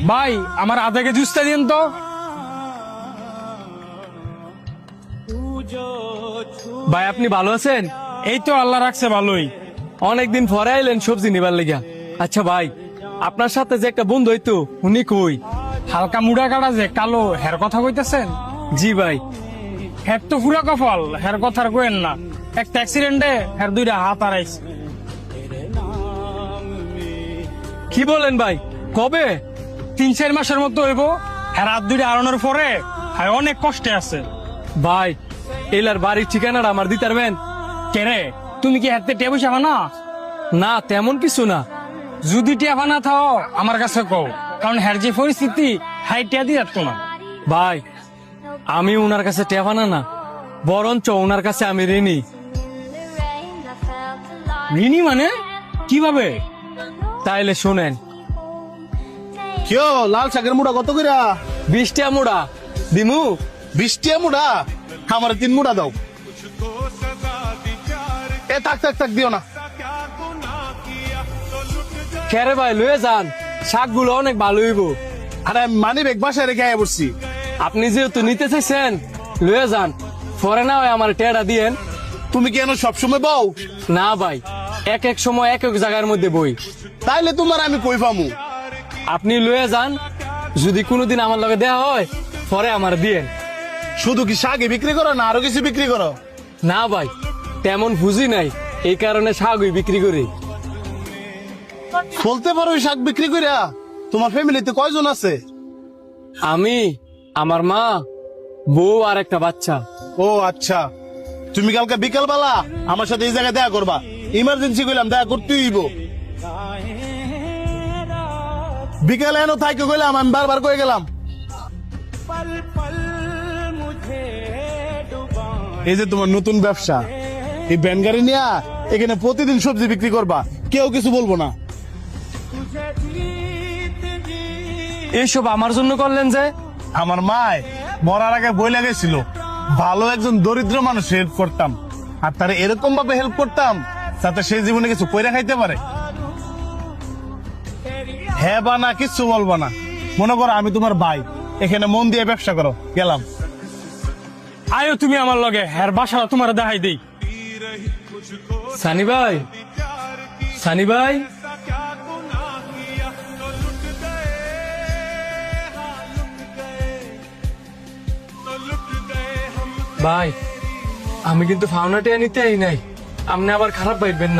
ভাই আমার আধা জুসটা দিন তো। ভাই আপনি ভালো আছেন? এই তো আল্লাহ রাখছে ভালোই। অনেকদিন পরে আইলেন সবজি নিবার লেগা। আচ্ছা ভাই, আপনার সাথে যে একটা বন্ধু হইতো উনি কই? হালকা মুড়া কাটা যে কালো হের কথা কইতেছেন? জি ভাই। হের তো পুরা কপাল, হের কথা আর কইেন না। একটা অ্যাক্সিডেন্টে হের দুইটা হাত হারাইছে। কি বলেন ভাই, কবে? 3-4 মাসের মতো হইব। হের হাত দুইটা হারানোর পরে হ্যাঁ অনেক কষ্টে আছে। ভাই এলার বাড়ির ঠিকানাটা আমার দিতে পারবেন? কেরে তুমি কি হাতে টেবু যাবা না? না তেমন কিছু না। যদি টেবা না থাও আমার কাছে কও, কারণ হের যে পরিস্থিতি হাই টিয়া দিয়ে যাচ্ছ না। ভাই আমি উনার কাছে টেপানা না, বরঞ্চ উনার কাছে আমি ঋণী। ঋণী মানে কিভাবে? তাইলে শুনেন। কেউ লাল শাকের মুড়া কত কইরা? 20 টা মুড়া দিমু। 20 টিয়া মুড়া? আমার 3 মুড়া দাও। এ থাক থাক থাক দিও না। খেরে ভাই লয়ে যান, শাকগুলো অনেক ভালো হইব। আরে মানি ব্যাগ বাসায় রেখে আয়া পড়ছি। আপনি যেহেতু নিতে চাইছেন লয়ে যান, পরে না হয় আমার টেড়া দিয়েন। তুমি কেন সবসময় বউ? না ভাই, এক এক সময় এক এক জায়গার মধ্যে বই। তাইলে তোমার আমি কই পামু? আপনি লয়ে যান, যদি কোনোদিন আমার লগে দেয়া হয় পরে আমার দিয়েন। শুধু কি শাকই বিক্রি করো না আরো কিছু বিক্রি করো? না ভাই, তেমন পুঁজি নাই, এই কারণে শাকই বিক্রি করি। বলতে পারো ওই শাক বিক্রি কইরা? তোমার ফ্যামিলিতে কয়জন আছে? আমি, আমার মা, বউ আর একটা বাচ্চা। ও আচ্ছা, তুমি কালকে বিকাল বেলা আমার সাথে এই জায়গায় দেখা করবা। ইমার্জেন্সি কইলাম, দেখা করতেই হইব। বিকালে এনো থাইকে কইলাম, আমি বারবার কয়ে গেলাম। এই যে তোমার নতুন ব্যবসা, এই ভ্যান গাড়ি নিয়ে এখানে প্রতিদিন সবজি বিক্রি করবা, কেউ কিছু বলবো না। এইসব আমার জন্য করলেন যে? আমার মায় মরার আগে বই লাগাইছিল, ভালো একজন দরিদ্র মানুষ হেল্প করতাম, আর তার এরকম ভাবে হেল্প করতাম যাতে সে জীবনে কিছু কইরা খাইতে পারে। হ্যাঁ বা না কিচ্ছু বলবো না। মনে করো আমি তোমার ভাই, এখানে মন দিয়ে ব্যবসা করো। গেলাম। আয়ো তুমি আমার লগে, হের বাসা তোমার দেখাই দেই। সানি ভাই, সানি ভাই, ভাই আমি কিন্তু ফাউনাটিয়া নিতে নাই, আপনি আবার খারাপ পাইবেন না।